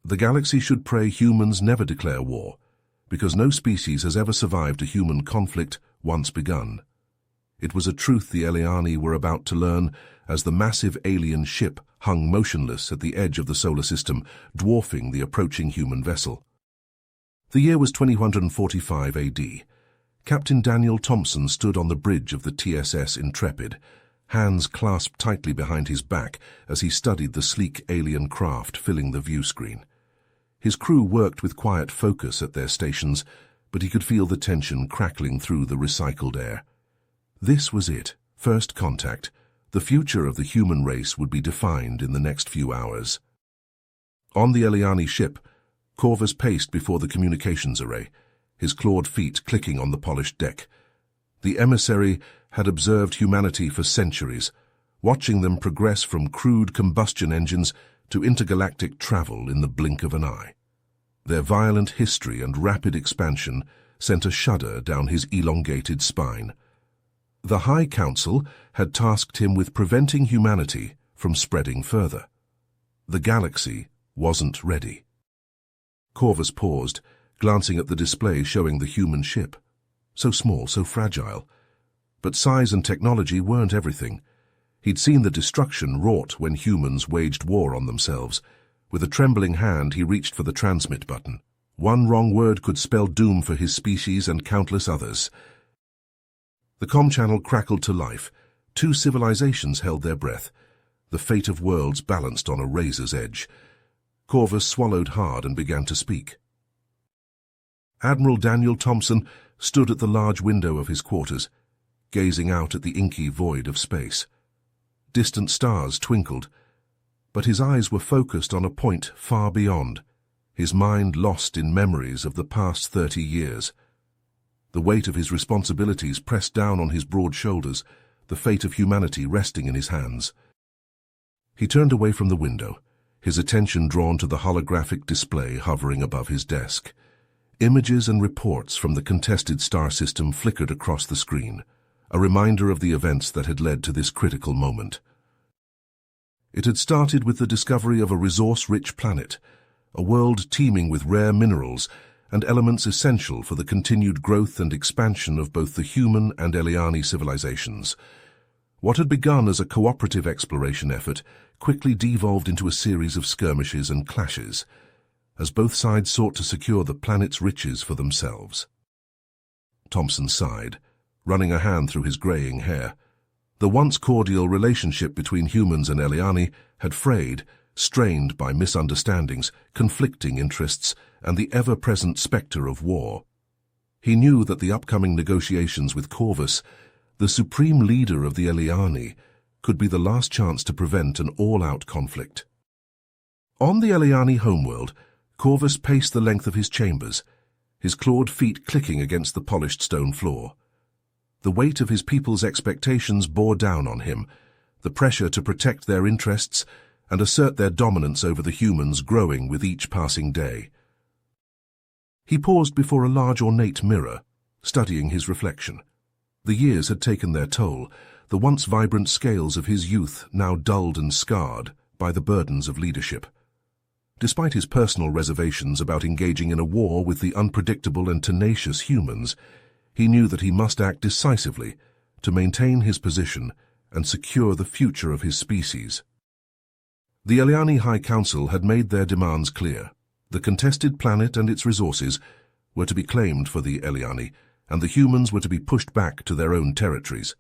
The galaxy should pray humans never declare war, because no species has ever survived a human conflict once begun. It was a truth the Eliani were about to learn as the massive alien ship hung motionless at the edge of the solar system, dwarfing the approaching human vessel. The year was 2145 AD. Captain Daniel Thompson stood on the bridge of the TSS Intrepid, hands clasped tightly behind his back as he studied the sleek alien craft filling the view screen. His crew worked with quiet focus at their stations, but he could feel the tension crackling through the recycled air. This was it, first contact. The future of the human race would be defined in the next few hours. On the Eliani ship, Corvus paced before the communications array, his clawed feet clicking on the polished deck. The emissary had observed humanity for centuries, watching them progress from crude combustion engines to intergalactic travel in the blink of an eye. Their violent history and rapid expansion sent a shudder down his elongated spine. The High Council had tasked him with preventing humanity from spreading further. The galaxy wasn't ready. Corvus paused, glancing at the display showing the human ship. So small, so fragile. But size and technology weren't everything. He'd seen the destruction wrought when humans waged war on themselves. With a trembling hand, he reached for the transmit button. One wrong word could spell doom for his species and countless others. The comm channel crackled to life. Two civilizations held their breath. The fate of worlds balanced on a razor's edge. Corvus swallowed hard and began to speak. Admiral Daniel Thompson stood at the large window of his quarters, gazing out at the inky void of space. Distant stars twinkled, but his eyes were focused on a point far beyond, his mind lost in memories of the past 30 years. The weight of his responsibilities pressed down on his broad shoulders, the fate of humanity resting in his hands. He turned away from the window, his attention drawn to the holographic display hovering above his desk. Images and reports from the contested star system flickered across the screen, a reminder of the events that had led to this critical moment. It had started with the discovery of a resource-rich planet, a world teeming with rare minerals and elements essential for the continued growth and expansion of both the human and Eliani civilizations. What had begun as a cooperative exploration effort quickly devolved into a series of skirmishes and clashes, as both sides sought to secure the planet's riches for themselves. Thompson sighed, running a hand through his graying hair. The once cordial relationship between humans and Eliani had frayed, strained by misunderstandings, conflicting interests, and the ever-present specter of war. He knew that the upcoming negotiations with Corvus, the supreme leader of the Eliani, could be the last chance to prevent an all-out conflict. On the Eliani homeworld, Corvus paced the length of his chambers, his clawed feet clicking against the polished stone floor. The weight of his people's expectations bore down on him, the pressure to protect their interests and assert their dominance over the humans growing with each passing day. He paused before a large ornate mirror, studying his reflection. The years had taken their toll, the once vibrant scales of his youth now dulled and scarred by the burdens of leadership. Despite his personal reservations about engaging in a war with the unpredictable and tenacious humans, he knew that he must act decisively to maintain his position and secure the future of his species. The Eliani High Council had made their demands clear. The contested planet and its resources were to be claimed for the Eliani, and the humans were to be pushed back to their own territories.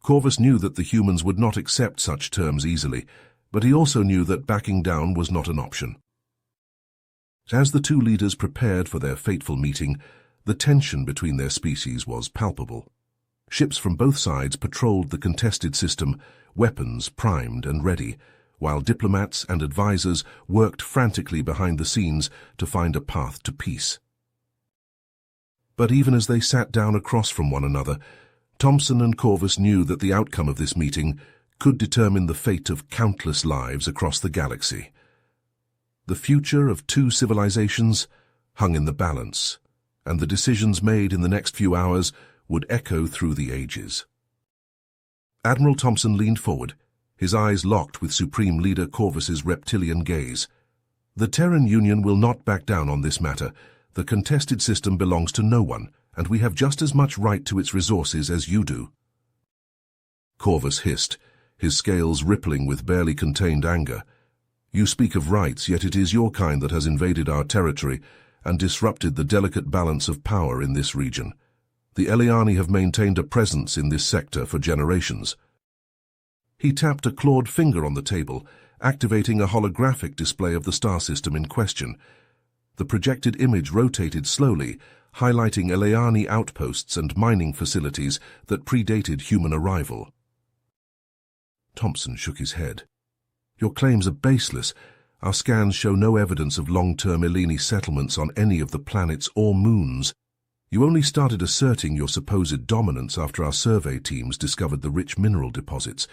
Corvus knew that the humans would not accept such terms easily, but he also knew that backing down was not an option. As the two leaders prepared for their fateful meeting, the tension between their species was palpable. Ships from both sides patrolled the contested system, weapons primed and ready, while diplomats and advisors worked frantically behind the scenes to find a path to peace. But even as they sat down across from one another, Thompson and Corvus knew that the outcome of this meeting could determine the fate of countless lives across the galaxy. The future of two civilizations hung in the balance, and the decisions made in the next few hours would echo through the ages. Admiral Thompson leaned forward, his eyes locked with Supreme Leader Corvus's reptilian gaze. The Terran Union will not back down on this matter. The contested system belongs to no one, and we have just as much right to its resources as you do. Corvus hissed, his scales rippling with barely contained anger. You speak of rights, yet it is your kind that has invaded our territory and disrupted the delicate balance of power in this region. The Eliani have maintained a presence in this sector for generations. He tapped a clawed finger on the table, activating a holographic display of the star system in question. The projected image rotated slowly, highlighting Eliani outposts and mining facilities that predated human arrival. Thompson shook his head. Your claims are baseless. Our scans show no evidence of long-term Eliani settlements on any of the planets or moons. You only started asserting your supposed dominance after our survey teams discovered the rich mineral deposits.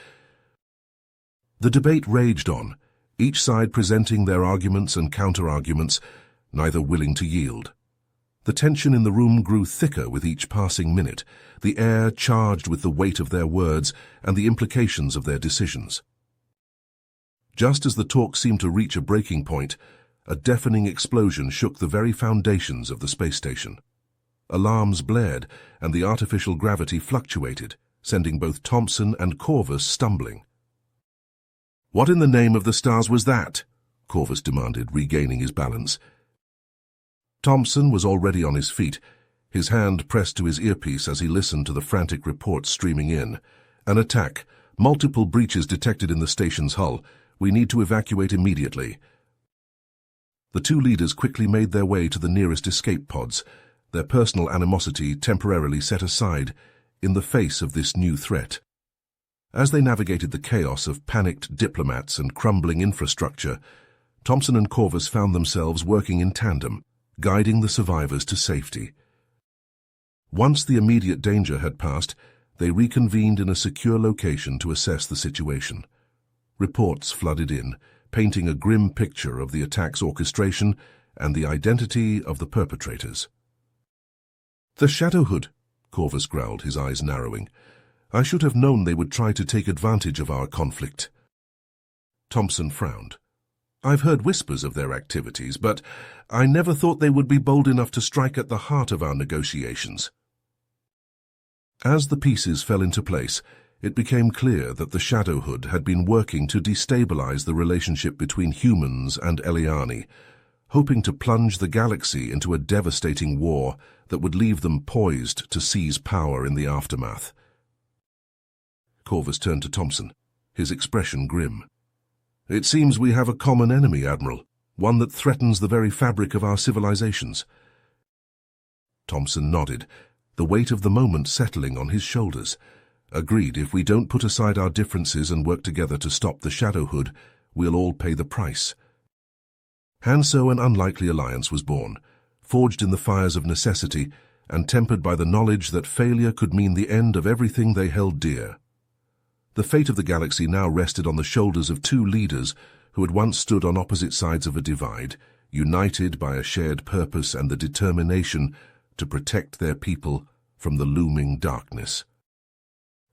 The debate raged on, each side presenting their arguments and counter-arguments, neither willing to yield. The tension in the room grew thicker with each passing minute, the air charged with the weight of their words and the implications of their decisions. Just as the talk seemed to reach a breaking point, a deafening explosion shook the very foundations of the space station. Alarms blared, and the artificial gravity fluctuated, sending both Thompson and Corvus stumbling. "What in the name of the stars was that?" Corvus demanded, regaining his balance. Thompson was already on his feet, his hand pressed to his earpiece as he listened to the frantic reports streaming in. "An attack. Multiple breaches detected in the station's hull. We need to evacuate immediately." The two leaders quickly made their way to the nearest escape pods, their personal animosity temporarily set aside in the face of this new threat. As they navigated the chaos of panicked diplomats and crumbling infrastructure, Thompson and Corvus found themselves working in tandem, guiding the survivors to safety. Once the immediate danger had passed, they reconvened in a secure location to assess the situation. Reports flooded in, painting a grim picture of the attack's orchestration and the identity of the perpetrators. "The Shadowhood," Corvus growled, his eyes narrowing. "I should have known they would try to take advantage of our conflict." Thompson frowned. "I've heard whispers of their activities, but I never thought they would be bold enough to strike at the heart of our negotiations." As the pieces fell into place, it became clear that the Shadowhood had been working to destabilize the relationship between humans and Eliani, hoping to plunge the galaxy into a devastating war that would leave them poised to seize power in the aftermath. Corvus turned to Thompson, his expression grim. "It seems we have a common enemy, Admiral, one that threatens the very fabric of our civilizations." Thompson nodded, the weight of the moment settling on his shoulders. "Agreed, if we don't put aside our differences and work together to stop the Shadowhood, we'll all pay the price." And so an unlikely alliance was born, forged in the fires of necessity and tempered by the knowledge that failure could mean the end of everything they held dear. The fate of the galaxy now rested on the shoulders of two leaders who had once stood on opposite sides of a divide, united by a shared purpose and the determination to protect their people from the looming darkness.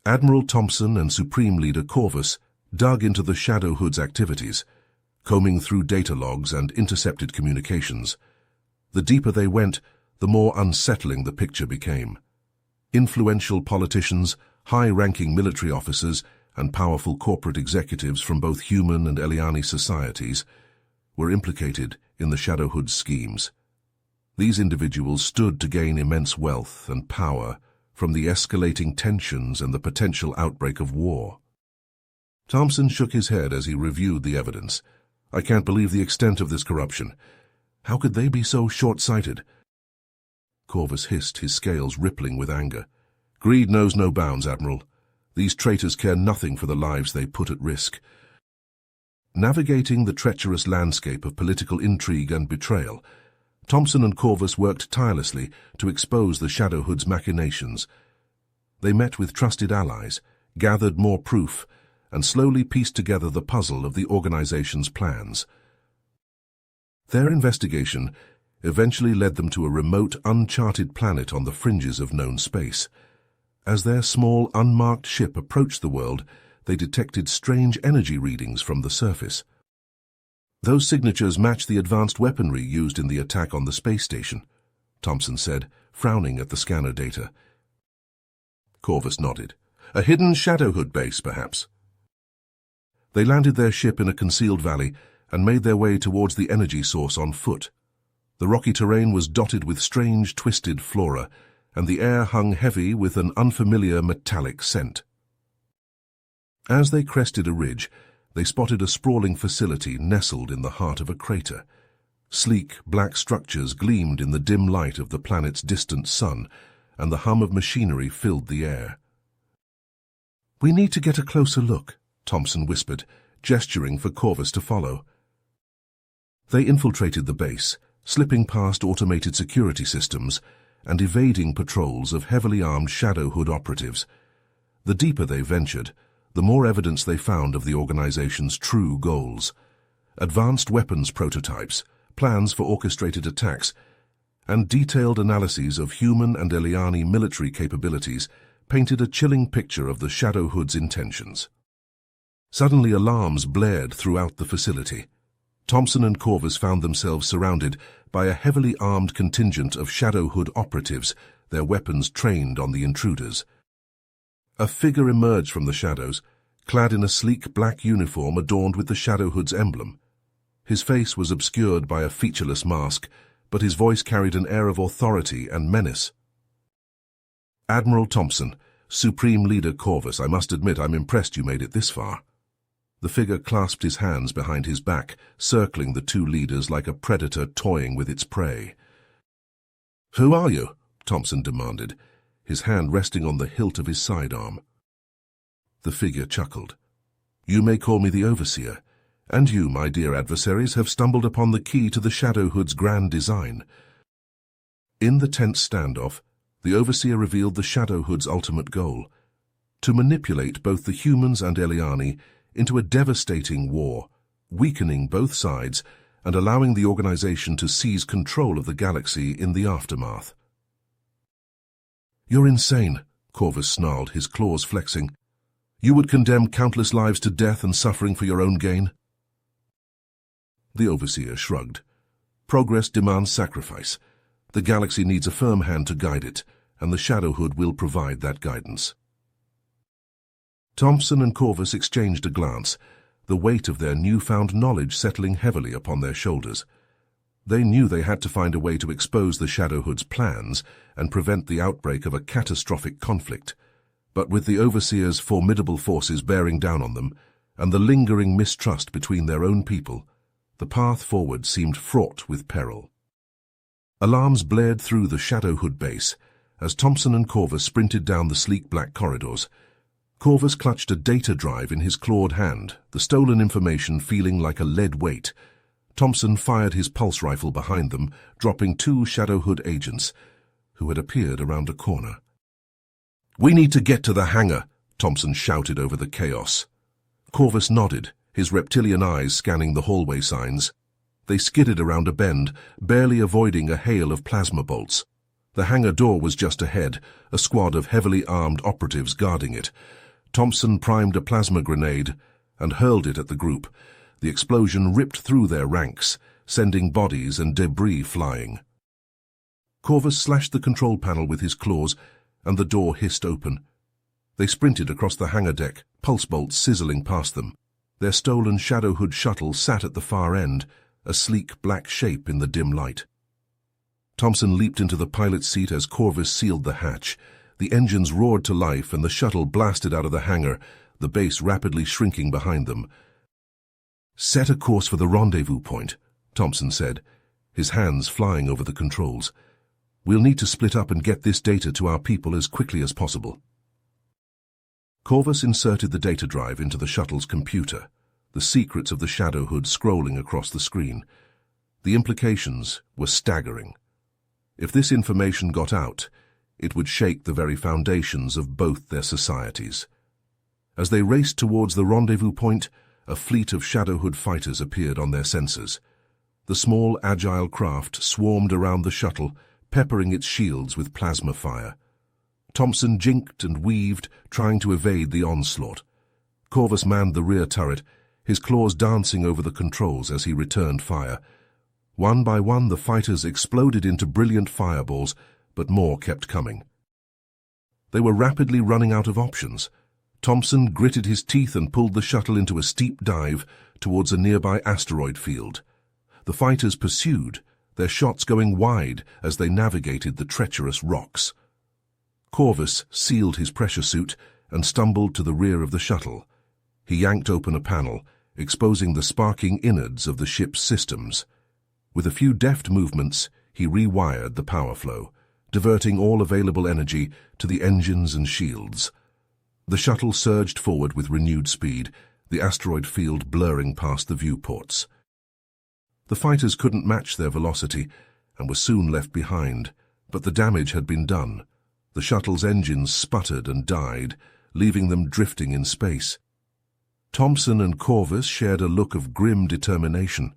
Admiral Thompson and Supreme Leader Corvus dug into the Shadowhood's activities, combing through data logs and intercepted communications. The deeper they went, the more unsettling the picture became. Influential politicians, high-ranking military officers, and powerful corporate executives from both human and Eliani societies were implicated in the Shadowhood's schemes. These individuals stood to gain immense wealth and power from the escalating tensions and the potential outbreak of war. Thompson shook his head as he reviewed the evidence. "I can't believe the extent of this corruption. How could they be so short-sighted?" Corvus hissed, his scales rippling with anger. "Greed knows no bounds, Admiral. These traitors care nothing for the lives they put at risk." Navigating the treacherous landscape of political intrigue and betrayal, Thompson and Corvus worked tirelessly to expose the Shadowhood's machinations. They met with trusted allies, gathered more proof, and slowly pieced together the puzzle of the organization's plans. Their investigation eventually led them to a remote, uncharted planet on the fringes of known space. As their small, unmarked ship approached the world, they detected strange energy readings from the surface. Those signatures match the advanced weaponry used in the attack on the space station, Thompson said, frowning at the scanner data. Corvus nodded. A hidden Shadowhood base, perhaps. They landed their ship in a concealed valley and made their way towards the energy source on foot. The rocky terrain was dotted with strange, twisted flora, and the air hung heavy with an unfamiliar metallic scent. As they crested a ridge, they spotted a sprawling facility nestled in the heart of a crater. Sleek, black structures gleamed in the dim light of the planet's distant sun, and the hum of machinery filled the air. "We need to get a closer look," Thompson whispered, gesturing for Corvus to follow. They infiltrated the base, slipping past automated security systems and evading patrols of heavily armed Shadowhood operatives. The deeper they ventured, the more evidence they found of the organization's true goals. Advanced weapons prototypes, plans for orchestrated attacks, and detailed analyses of human and Eliani military capabilities painted a chilling picture of the Shadowhood's intentions. Suddenly alarms blared throughout the facility. Thompson and Corvus found themselves surrounded by a heavily armed contingent of Shadowhood operatives, their weapons trained on the intruders. A figure emerged from the shadows, clad in a sleek black uniform adorned with the Shadowhood's emblem. His face was obscured by a featureless mask, but his voice carried an air of authority and menace. "Admiral Thompson, Supreme Leader Corvus, I must admit I'm impressed you made it this far." The figure clasped his hands behind his back, circling the two leaders like a predator toying with its prey. "Who are you?" Thompson demanded, his hand resting on the hilt of his sidearm. The figure chuckled. "You may call me the Overseer, and you, my dear adversaries, have stumbled upon the key to the Shadowhood's grand design." In the tense standoff, the Overseer revealed the Shadowhood's ultimate goal: to manipulate both the humans and Eliani into a devastating war, weakening both sides and allowing the organization to seize control of the galaxy in the aftermath. "You're insane," Corvus snarled, his claws flexing. "You would condemn countless lives to death and suffering for your own gain?" The Overseer shrugged. "Progress demands sacrifice. The galaxy needs a firm hand to guide it, and the Shadowhood will provide that guidance." Thompson and Corvus exchanged a glance, the weight of their newfound knowledge settling heavily upon their shoulders. They knew they had to find a way to expose the Shadowhood's plans and prevent the outbreak of a catastrophic conflict. But with the Overseer's formidable forces bearing down on them, and the lingering mistrust between their own people, the path forward seemed fraught with peril. Alarms blared through the Shadowhood base as Thompson and Corvus sprinted down the sleek black corridors. Corvus clutched a data drive in his clawed hand, the stolen information feeling like a lead weight. Thompson fired his pulse rifle behind them, dropping two Shadowhood agents, who had appeared around a corner. "We need to get to the hangar," Thompson shouted over the chaos. Corvus nodded, his reptilian eyes scanning the hallway signs. They skidded around a bend, barely avoiding a hail of plasma bolts. The hangar door was just ahead, a squad of heavily armed operatives guarding it. Thompson primed a plasma grenade and hurled it at the group. The explosion ripped through their ranks, sending bodies and debris flying. Corvus slashed the control panel with his claws, and the door hissed open. They sprinted across the hangar deck, pulse bolts sizzling past them. Their stolen Shadowhood shuttle sat at the far end, a sleek black shape in the dim light. Thompson leaped into the pilot's seat as Corvus sealed the hatch. The engines roared to life and the shuttle blasted out of the hangar, the base rapidly shrinking behind them. "Set a course for the rendezvous point," Thompson said, his hands flying over the controls. "We'll need to split up and get this data to our people as quickly as possible." Corvus inserted the data drive into the shuttle's computer, the secrets of the Shadowhood scrolling across the screen. The implications were staggering. If this information got out, it would shake the very foundations of both their societies. As they raced towards the rendezvous point, a fleet of Shadowhood fighters appeared on their sensors. The small, agile craft swarmed around the shuttle, peppering its shields with plasma fire. Thompson jinked and weaved, trying to evade the onslaught. Corvus manned the rear turret, his claws dancing over the controls as he returned fire. One by one, the fighters exploded into brilliant fireballs, but more kept coming. They were rapidly running out of options. Thompson gritted his teeth and pulled the shuttle into a steep dive towards a nearby asteroid field. The fighters pursued, their shots going wide as they navigated the treacherous rocks. Corvus sealed his pressure suit and stumbled to the rear of the shuttle. He yanked open a panel, exposing the sparking innards of the ship's systems. With a few deft movements, he rewired the power flow, diverting all available energy to the engines and shields. The shuttle surged forward with renewed speed, the asteroid field blurring past the viewports. The fighters couldn't match their velocity and were soon left behind, but the damage had been done. The shuttle's engines sputtered and died, leaving them drifting in space. Thompson and Corvus shared a look of grim determination.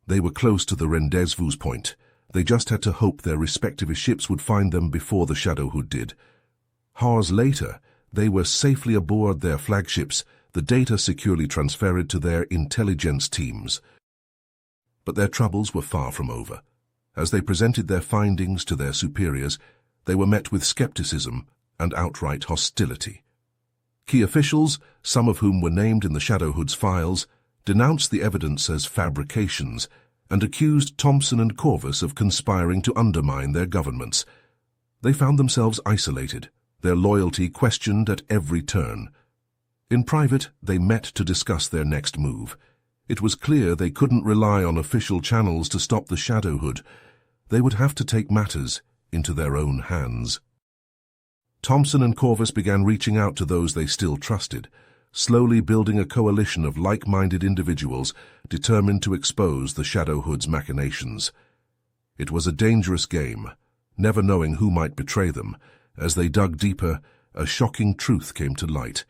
They were close to the rendezvous point. They just had to hope their respective ships would find them before the Shadowhood did. Hours later, they were safely aboard their flagships, the data securely transferred to their intelligence teams. But their troubles were far from over. As they presented their findings to their superiors, they were met with skepticism and outright hostility. Key officials, some of whom were named in the Shadowhood's files, denounced the evidence as fabrications and accused Thompson and Corvus of conspiring to undermine their governments. They found themselves isolated, their loyalty questioned at every turn. In private, they met to discuss their next move. It was clear they couldn't rely on official channels to stop the Shadowhood. They would have to take matters into their own hands. Thompson and Corvus began reaching out to those they still trusted, slowly building a coalition of like-minded individuals determined to expose the Shadowhood's machinations. It was a dangerous game, never knowing who might betray them. As they dug deeper, a shocking truth came to light.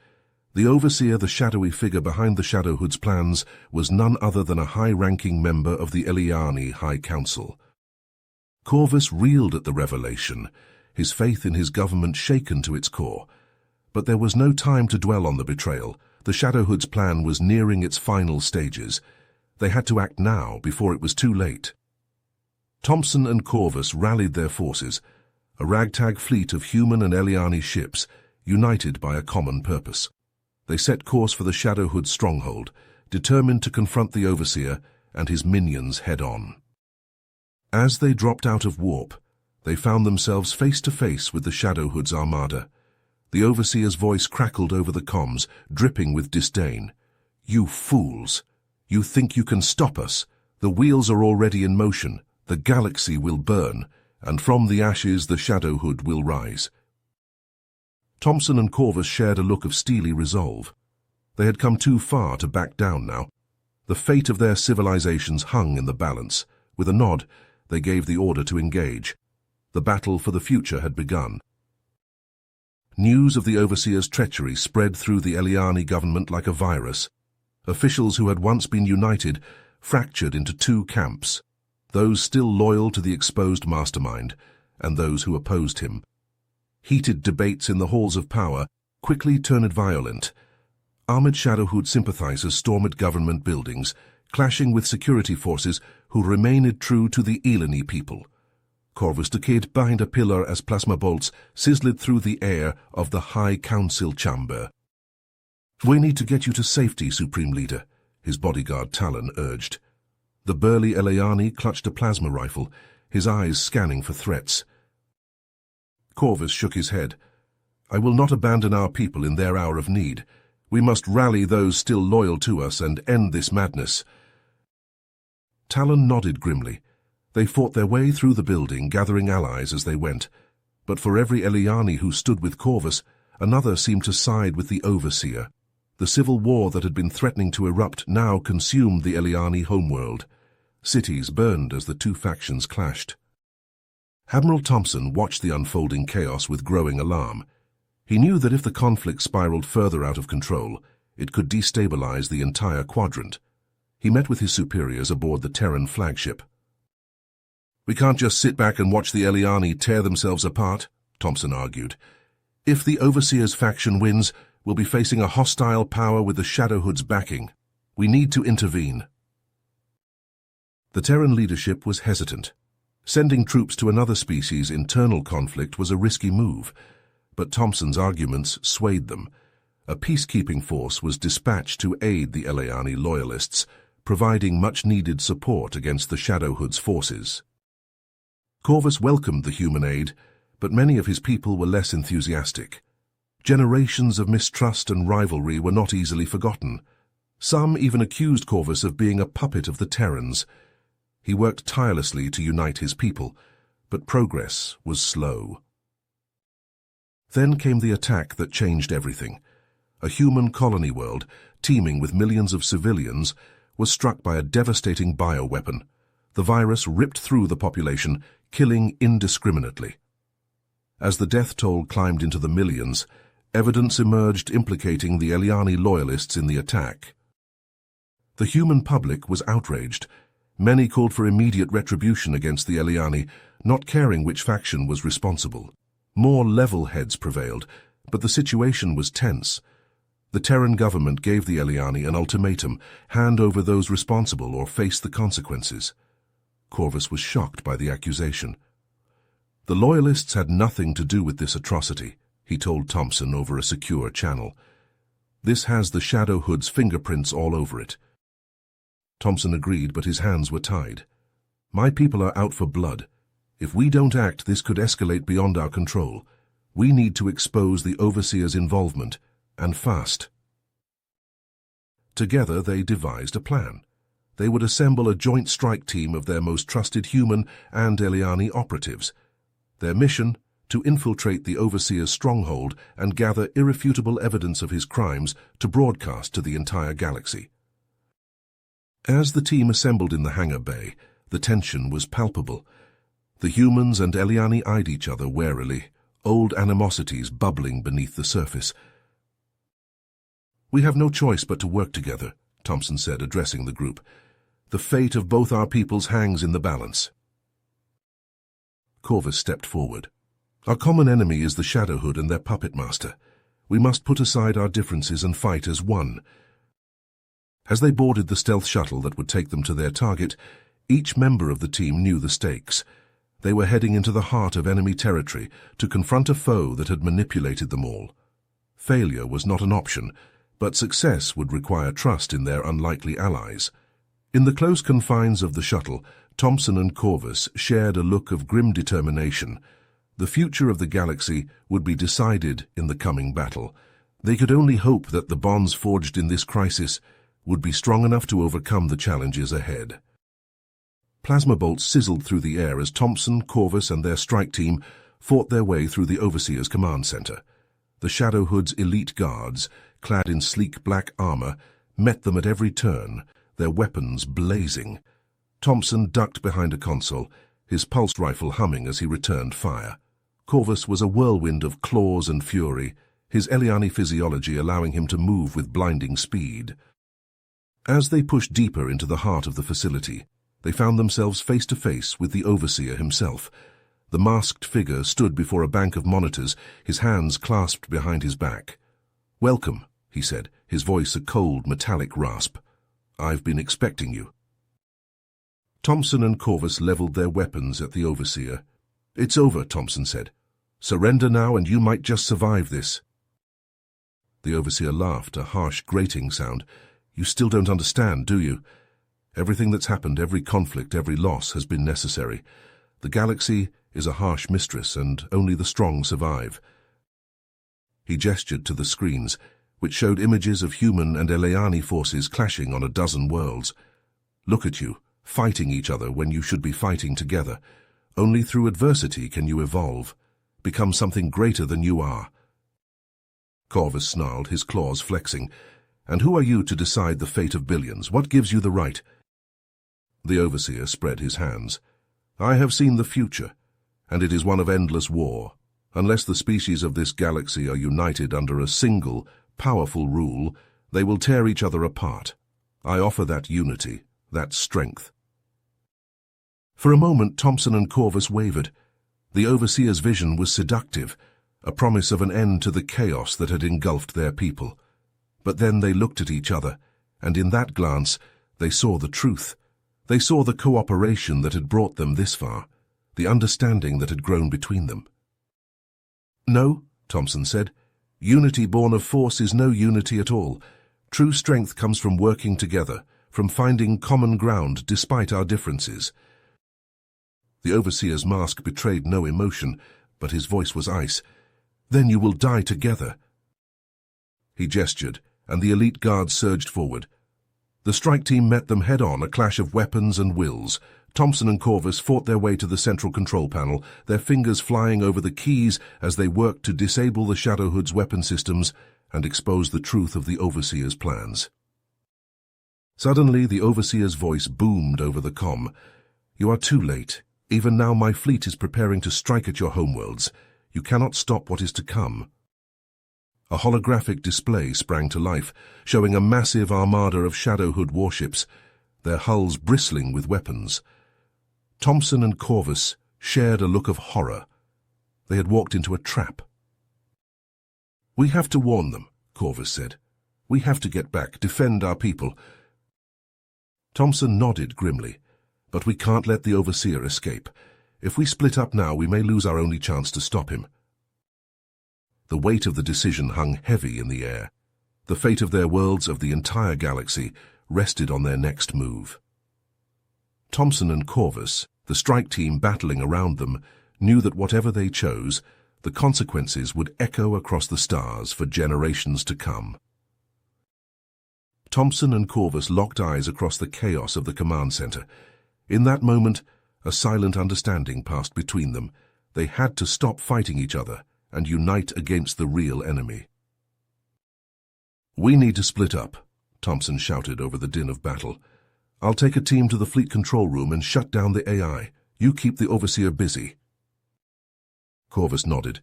The overseer, the shadowy figure behind the Shadowhood's plans, was none other than a high-ranking member of the Eliani High Council. Corvus reeled at the revelation, his faith in his government shaken to its core. But there was no time to dwell on the betrayal. The Shadowhood's plan was nearing its final stages. They had to act now before it was too late. Thompson and Corvus rallied their forces, a ragtag fleet of human and Eliani ships, united by a common purpose. They set course for the Shadowhood's stronghold, determined to confront the Overseer and his minions head-on. As they dropped out of warp, they found themselves face to face with the Shadowhood's armada. The Overseer's voice crackled over the comms, dripping with disdain. "You fools! You think you can stop us? The wheels are already in motion. The galaxy will burn, and from the ashes the Shadowhood will rise." Thompson and Corvus shared a look of steely resolve. They had come too far to back down now. The fate of their civilizations hung in the balance. With a nod, they gave the order to engage. The battle for the future had begun. News of the Overseer's treachery spread through the Eliani government like a virus. Officials who had once been united fractured into two camps, those still loyal to the exposed mastermind and those who opposed him. Heated debates in the halls of power quickly turned violent. Armored Shadowhood sympathizers stormed government buildings, clashing with security forces who remained true to the Eleni people. Corvus decayed behind a pillar as plasma bolts sizzled through the air of the High Council chamber. "We need to get you to safety, Supreme Leader," his bodyguard Talon urged. The burly Eliani clutched a plasma rifle, his eyes scanning for threats. Corvus shook his head. "I will not abandon our people in their hour of need. We must rally those still loyal to us and end this madness." Talon nodded grimly. They fought their way through the building, gathering allies as they went. But for every Eliani who stood with Corvus, another seemed to side with the Overseer. The civil war that had been threatening to erupt now consumed the Eliani homeworld. Cities burned as the two factions clashed. Admiral Thompson watched the unfolding chaos with growing alarm. He knew that if the conflict spiraled further out of control, it could destabilize the entire quadrant. He met with his superiors aboard the Terran flagship. "We can't just sit back and watch the Eliani tear themselves apart," Thompson argued. "If the Overseer's faction wins, we'll be facing a hostile power with the Shadowhood's backing." We need to intervene. The Terran leadership was hesitant. Sending troops to another species' internal conflict was a risky move, but Thompson's arguments swayed them. A peacekeeping force was dispatched to aid the Eleani loyalists, providing much-needed support against the Shadowhood's forces. Corvus welcomed the human aid, but many of his people were less enthusiastic. Generations of mistrust and rivalry were not easily forgotten. Some even accused Corvus of being a puppet of the Terrans. He worked tirelessly to unite his people, but progress was slow. Then came the attack that changed everything. A human colony world, teeming with millions of civilians, was struck by a devastating bioweapon. The virus ripped through the population, killing indiscriminately. As the death toll climbed into the millions, evidence emerged implicating the Eleani loyalists in the attack. The human public was outraged. Many called for immediate retribution against the Eleani, not caring which faction was responsible. More level heads prevailed, but the situation was tense. The Terran government gave the Eleani an ultimatum: hand over those responsible or face the consequences. Corvus was shocked by the accusation. The Loyalists had nothing to do with this atrocity, he told Thompson over a secure channel. This has the Shadowhood's fingerprints all over it. Thompson agreed, but his hands were tied. My people are out for blood. If we don't act, this could escalate beyond our control. We need to expose the Overseer's involvement, and fast. Together they devised a plan. They would assemble a joint strike team of their most trusted human and Eleani operatives. Their mission: to infiltrate the Overseer's stronghold and gather irrefutable evidence of his crimes to broadcast to the entire galaxy. As the team assembled in the hangar bay, the tension was palpable. The humans and Eleani eyed each other warily, old animosities bubbling beneath the surface. We have no choice but to work together, Thompson said, addressing the group. The fate of both our peoples hangs in the balance. Corvus stepped forward. Our common enemy is the Shadowhood and their puppet master. We must put aside our differences and fight as one. As they boarded the stealth shuttle that would take them to their target, each member of the team knew the stakes. They were heading into the heart of enemy territory to confront a foe that had manipulated them all. Failure was not an option, but success would require trust in their unlikely allies. In the close confines of the shuttle, Thompson and Corvus shared a look of grim determination. The future of the galaxy would be decided in the coming battle. They could only hope that the bonds forged in this crisis would be strong enough to overcome the challenges ahead. Plasma bolts sizzled through the air as Thompson, Corvus, and their strike team fought their way through the Overseer's command center. The Shadowhood's elite guards, clad in sleek black armor, met them at every turn, their weapons blazing. Thompson ducked behind a console, his pulse rifle humming as he returned fire. Corvus was a whirlwind of claws and fury, his Eleani physiology allowing him to move with blinding speed. As they pushed deeper into the heart of the facility, they found themselves face to face with the Overseer himself. The masked figure stood before a bank of monitors, his hands clasped behind his back. "Welcome," he said, his voice a cold, metallic rasp. "I've been expecting you." Thompson and Corvus leveled their weapons at the Overseer. "It's over," Thompson said. "Surrender now and you might just survive this." The Overseer laughed, a harsh, grating sound. "You still don't understand, do you? Everything that's happened, every conflict, every loss has been necessary. The galaxy is a harsh mistress, and only the strong survive." He gestured to the screens, which showed images of human and Eleani forces clashing on a dozen worlds. "Look at you, fighting each other when you should be fighting together. Only through adversity can you evolve, become something greater than you are." Corvus snarled, his claws flexing. "And who are you to decide the fate of billions? What gives you the right?" The Overseer spread his hands. "I have seen the future, and it is one of endless war. Unless the species of this galaxy are united under a single, powerful rule, they will tear each other apart. I offer that unity, that strength." For a moment, Thompson and Corvus wavered. The Overseer's vision was seductive, a promise of an end to the chaos that had engulfed their people. But then they looked at each other, and in that glance they saw the truth. They saw the cooperation that had brought them this far, the understanding that had grown between them. "No," Thompson said. "Unity born of force is no unity at all. True strength comes from working together, from finding common ground despite our differences." The overseer's mask betrayed no emotion, but his voice was ice. "Then you will die together." He gestured, and the elite guards surged forward. The strike team met them head-on, a clash of weapons and wills. Thompson and Corvus fought their way to the central control panel, their fingers flying over the keys as they worked to disable the Shadowhood's weapon systems and expose the truth of the Overseer's plans. Suddenly, the Overseer's voice boomed over the comm. "You are too late. Even now my fleet is preparing to strike at your homeworlds. You cannot stop what is to come." A holographic display sprang to life, showing a massive armada of Shadowhood warships, their hulls bristling with weapons. Thompson and Corvus shared a look of horror. They had walked into a trap. "We have to warn them," Corvus said. "We have to get back, defend our people." Thompson nodded grimly. "But we can't let the Overseer escape. If we split up now, we may lose our only chance to stop him." The weight of the decision hung heavy in the air. The fate of their worlds, of the entire galaxy, rested on their next move. Thompson and Corvus, the strike team battling around them, knew that whatever they chose, the consequences would echo across the stars for generations to come. Thompson and Corvus locked eyes across the chaos of the command center. In that moment, a silent understanding passed between them. They had to stop fighting each other and unite against the real enemy. "We need to split up," Thompson shouted over the din of battle. "I'll take a team to the fleet control room and shut down the AI. You keep the Overseer busy." Corvus nodded,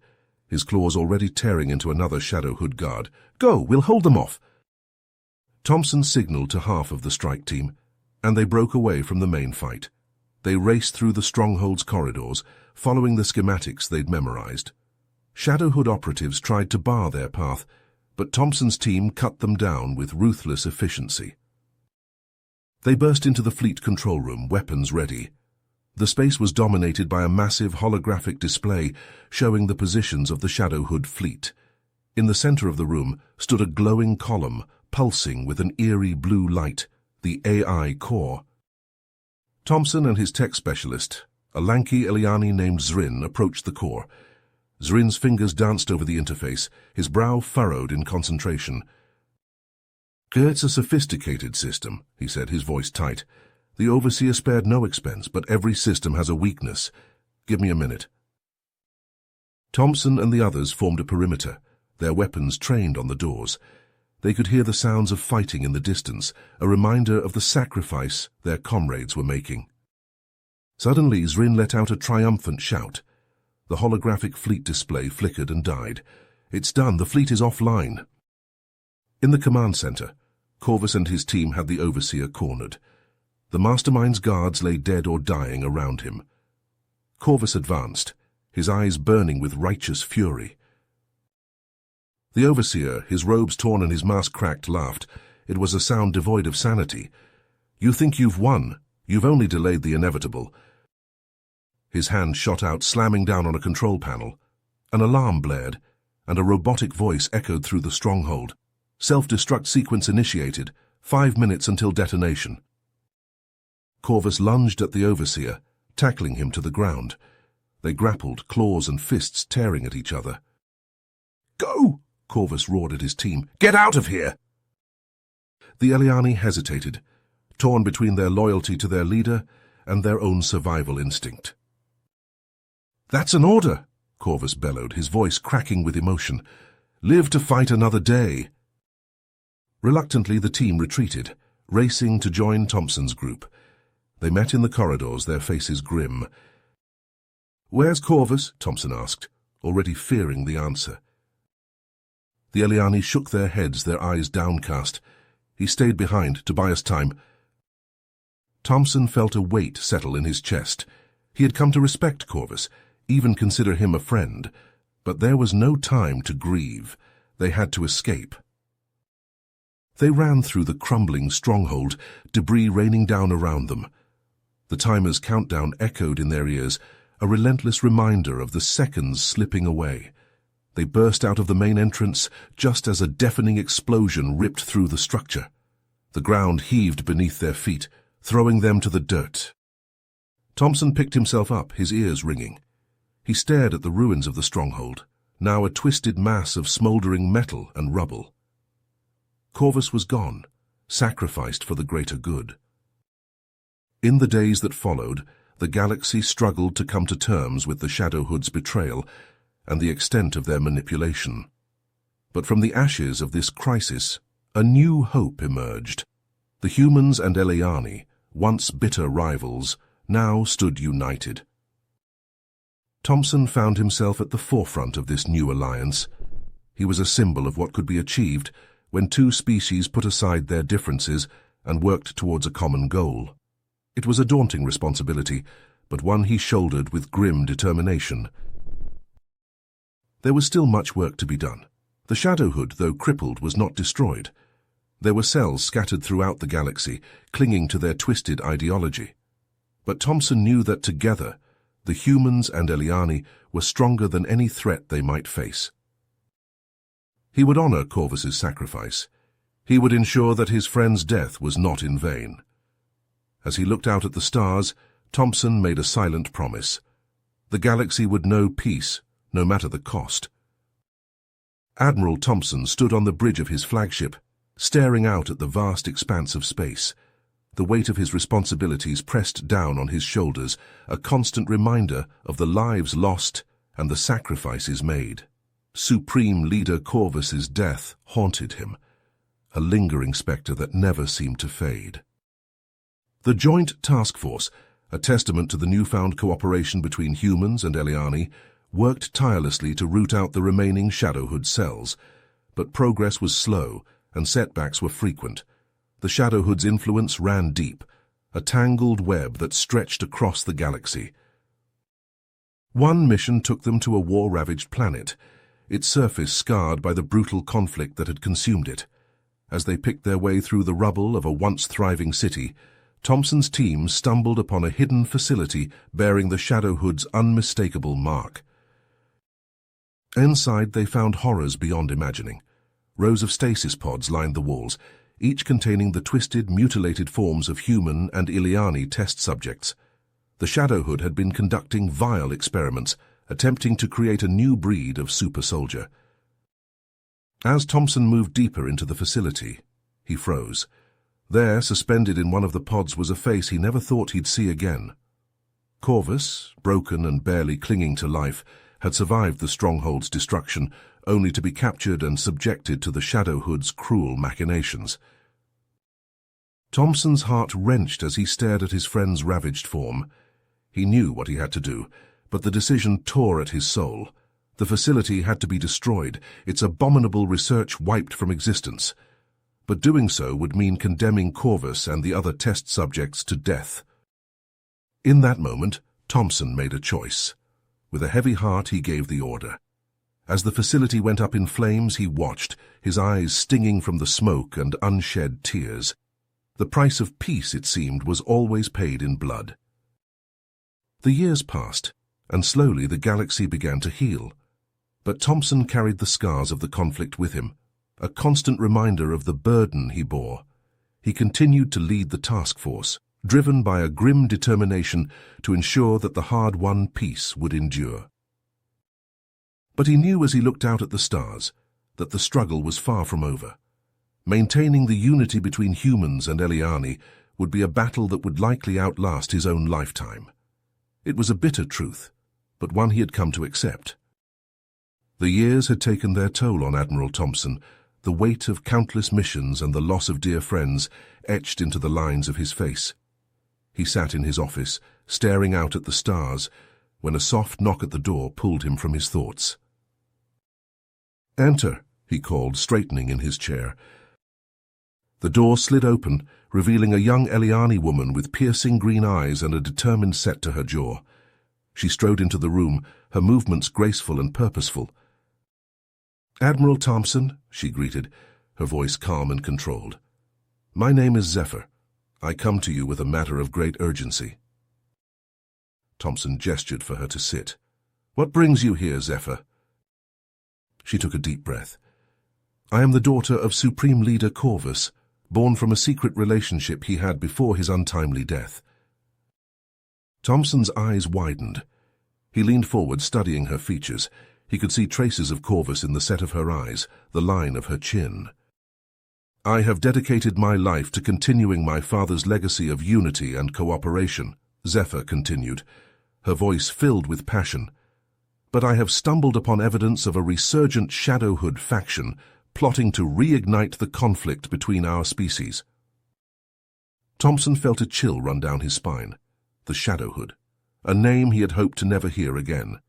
his claws already tearing into another Shadowhood guard. "Go, we'll hold them off." Thompson signaled to half of the strike team, and they broke away from the main fight. They raced through the stronghold's corridors, following the schematics they'd memorized. Shadowhood operatives tried to bar their path, but Thompson's team cut them down with ruthless efficiency. They burst into the fleet control room, weapons ready. The space was dominated by a massive holographic display showing the positions of the Shadowhood fleet. In the center of the room stood a glowing column, pulsing with an eerie blue light, the AI core. Thompson and his tech specialist, a lanky Eliani named Zrin, approached the core. Zrin's fingers danced over the interface, his brow furrowed in concentration. "It's a sophisticated system," he said, his voice tight. "The Overseer spared no expense, but every system has a weakness. Give me a minute." Thompson and the others formed a perimeter, their weapons trained on the doors. They could hear the sounds of fighting in the distance, a reminder of the sacrifice their comrades were making. Suddenly, Zrin let out a triumphant shout. The holographic fleet display flickered and died. "It's done. The fleet is offline." In the command center, Corvus and his team had the Overseer cornered. The Mastermind's guards lay dead or dying around him. Corvus advanced, his eyes burning with righteous fury. The Overseer, his robes torn and his mask cracked, laughed. It was a sound devoid of sanity. "You think you've won. You've only delayed the inevitable." His hand shot out, slamming down on a control panel. An alarm blared, and a robotic voice echoed through the stronghold. "Self-destruct sequence initiated. 5 minutes until detonation." Corvus lunged at the Overseer, tackling him to the ground. They grappled, claws and fists tearing at each other. "Go!" Corvus roared at his team. "Get out of here!" The Eliani hesitated, torn between their loyalty to their leader and their own survival instinct. "That's an order!" Corvus bellowed, his voice cracking with emotion. "Live to fight another day!" Reluctantly, the team retreated, racing to join Thompson's group. They met in the corridors, their faces grim. "Where's Corvus?" Thompson asked, already fearing the answer. The Eliani shook their heads, their eyes downcast. "He stayed behind to buy us time." Thompson felt a weight settle in his chest. He had come to respect Corvus, even consider him a friend, but there was no time to grieve. They had to escape. They ran through the crumbling stronghold, debris raining down around them. The timer's countdown echoed in their ears, a relentless reminder of the seconds slipping away. They burst out of the main entrance just as a deafening explosion ripped through the structure. The ground heaved beneath their feet, throwing them to the dirt. Thompson picked himself up, his ears ringing. He stared at the ruins of the stronghold, now a twisted mass of smouldering metal and rubble. Corvus was gone, sacrificed for the greater good. In the days that followed, the galaxy struggled to come to terms with the Shadowhood's betrayal and the extent of their manipulation. But from the ashes of this crisis, a new hope emerged. The humans and Eliani, once bitter rivals, now stood united. Thompson found himself at the forefront of this new alliance. He was a symbol of what could be achieved when two species put aside their differences and worked towards a common goal. It was a daunting responsibility, but one he shouldered with grim determination. There was still much work to be done. The Shadowhood, though crippled, was not destroyed. There were cells scattered throughout the galaxy, clinging to their twisted ideology. But Thompson knew that together, the humans and Eliani were stronger than any threat they might face. He would honor Corvus's sacrifice. He would ensure that his friend's death was not in vain. As he looked out at the stars, Thompson made a silent promise. The galaxy would know peace, no matter the cost. Admiral Thompson stood on the bridge of his flagship, staring out at the vast expanse of space. The weight of his responsibilities pressed down on his shoulders, a constant reminder of the lives lost and the sacrifices made. Supreme Leader Corvus's death haunted him, a lingering spectre that never seemed to fade. The Joint Task Force, a testament to the newfound cooperation between humans and Eliani, worked tirelessly to root out the remaining Shadowhood cells, but progress was slow and setbacks were frequent. The Shadowhood's influence ran deep, a tangled web that stretched across the galaxy. One mission took them to a war-ravaged planet, its surface scarred by the brutal conflict that had consumed it. As they picked their way through the rubble of a once-thriving city, Thompson's team stumbled upon a hidden facility bearing the Shadowhood's unmistakable mark. Inside, they found horrors beyond imagining. Rows of stasis pods lined the walls, each containing the twisted, mutilated forms of human and Eliani test subjects. The Shadowhood had been conducting vile experiments, attempting to create a new breed of super soldier. As Thompson moved deeper into the facility, he froze. There, suspended in one of the pods, was a face he never thought he'd see again. Corvus, broken and barely clinging to life, had survived the stronghold's destruction, only to be captured and subjected to the Shadowhood's cruel machinations. Thompson's heart wrenched as he stared at his friend's ravaged form. He knew what he had to do, but the decision tore at his soul. The facility had to be destroyed, its abominable research wiped from existence. But doing so would mean condemning Corvus and the other test subjects to death. In that moment, Thompson made a choice. With a heavy heart, he gave the order. As the facility went up in flames, he watched, his eyes stinging from the smoke and unshed tears. The price of peace, it seemed, was always paid in blood. The years passed, and slowly the galaxy began to heal. But Thompson carried the scars of the conflict with him, a constant reminder of the burden he bore. He continued to lead the task force, driven by a grim determination to ensure that the hard-won peace would endure. But he knew as he looked out at the stars that the struggle was far from over. Maintaining the unity between humans and Eliani would be a battle that would likely outlast his own lifetime. It was a bitter truth, but one he had come to accept. The years had taken their toll on Admiral Thompson, the weight of countless missions and the loss of dear friends etched into the lines of his face. He sat in his office, staring out at the stars, when a soft knock at the door pulled him from his thoughts. "Enter," he called, straightening in his chair. The door slid open, revealing a young Eliani woman with piercing green eyes and a determined set to her jaw. She strode into the room, her movements graceful and purposeful. "Admiral Thompson," she greeted, her voice calm and controlled. "My name is Zephyr. I come to you with a matter of great urgency." Thompson gestured for her to sit. "What brings you here, Zephyr?" She took a deep breath. "I am the daughter of Supreme Leader Corvus, born from a secret relationship he had before his untimely death." Thompson's eyes widened. He leaned forward, studying her features. He could see traces of Corvus in the set of her eyes, the line of her chin. "I have dedicated my life to continuing my father's legacy of unity and cooperation," Zephyr continued, her voice filled with passion. "But I have stumbled upon evidence of a resurgent Shadowhood faction plotting to reignite the conflict between our species." Thompson felt a chill run down his spine. The Shadowhood, a name he had hoped to never hear again.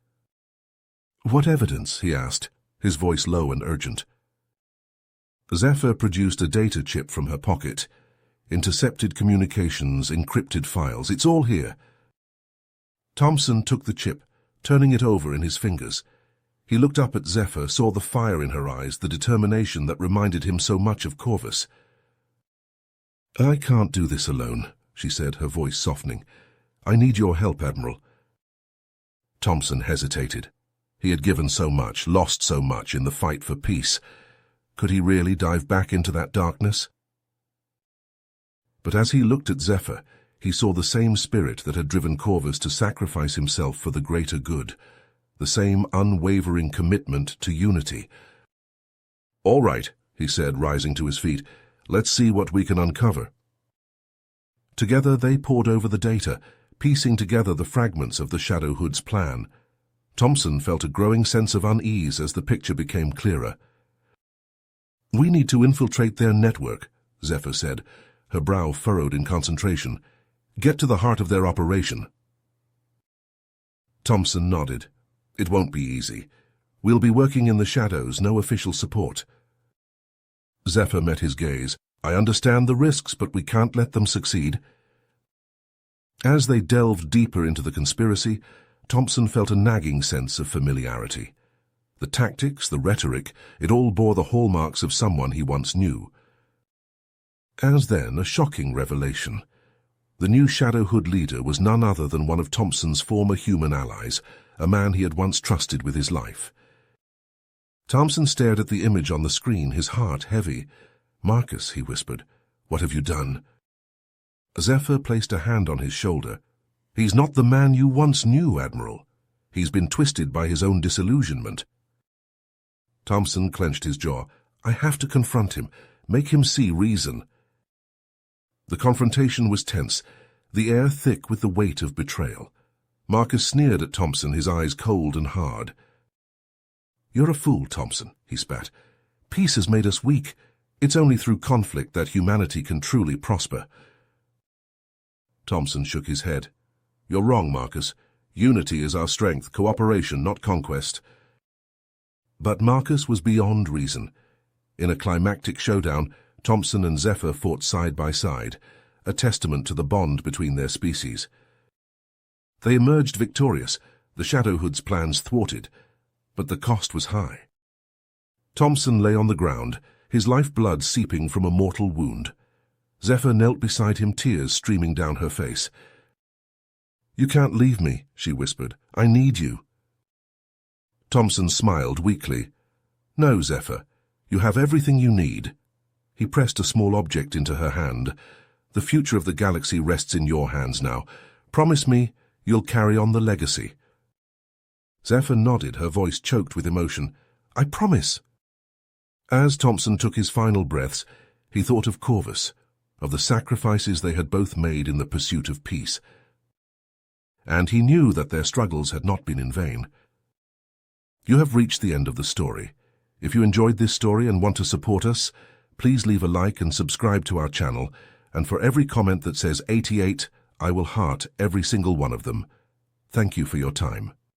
"What evidence?" he asked, his voice low and urgent. Zephyr produced a data chip from her pocket. "Intercepted communications, encrypted files, it's all here." Thompson took the chip, turning it over in his fingers. He looked up at Zephyr, saw the fire in her eyes, the determination that reminded him so much of Corvus. "I can't do this alone," she said, her voice softening. "I need your help, Admiral." Thompson hesitated. He had given so much, lost so much in the fight for peace. Could he really dive back into that darkness? But as he looked at Zephyr, he saw the same spirit that had driven Corvus to sacrifice himself for the greater good, the same unwavering commitment to unity. "All right," he said, rising to his feet. "Let's see what we can uncover." Together they pored over the data, piecing together the fragments of the Shadowhood's plan. Thompson felt a growing sense of unease as the picture became clearer. "We need to infiltrate their network," Zephyr said, her brow furrowed in concentration. "Get to the heart of their operation." Thompson nodded. "It won't be easy. We'll be working in the shadows, no official support." Zephyr met his gaze. "I understand the risks, but we can't let them succeed." As they delved deeper into the conspiracy, Thompson felt a nagging sense of familiarity. The tactics, the rhetoric, it all bore the hallmarks of someone he once knew. As then, a shocking revelation. The new Shadowhood leader was none other than one of Thompson's former human allies, a man he had once trusted with his life. Thompson stared at the image on the screen, his heart heavy. "Marcus," he whispered, "what have you done?" Zephyr placed a hand on his shoulder. "He's not the man you once knew, Admiral. He's been twisted by his own disillusionment." Thompson clenched his jaw. "I have to confront him, make him see reason." The confrontation was tense, the air thick with the weight of betrayal. Marcus sneered at Thompson, his eyes cold and hard. "You're a fool, Thompson," he spat. "Peace has made us weak. It's only through conflict that humanity can truly prosper." Thompson shook his head. "You're wrong, Marcus. Unity is our strength, cooperation, not conquest." But Marcus was beyond reason. In a climactic showdown, Thompson and Zephyr fought side by side, a testament to the bond between their species. They emerged victorious, the Shadowhood's plans thwarted, but the cost was high. Thompson lay on the ground, his lifeblood seeping from a mortal wound. Zephyr knelt beside him, tears streaming down her face. "You can't leave me," she whispered. "I need you." Thompson smiled weakly. "No, Zephyr, you have everything you need." He pressed a small object into her hand. "The future of the galaxy rests in your hands now. Promise me you'll carry on the legacy." Zephyr nodded, her voice choked with emotion. "I promise." As Thompson took his final breaths, he thought of Corvus, of the sacrifices they had both made in the pursuit of peace. And he knew that their struggles had not been in vain. You have reached the end of the story. If you enjoyed this story and want to support us, please leave a like and subscribe to our channel, and for every comment that says 88, I will heart every single one of them. Thank you for your time.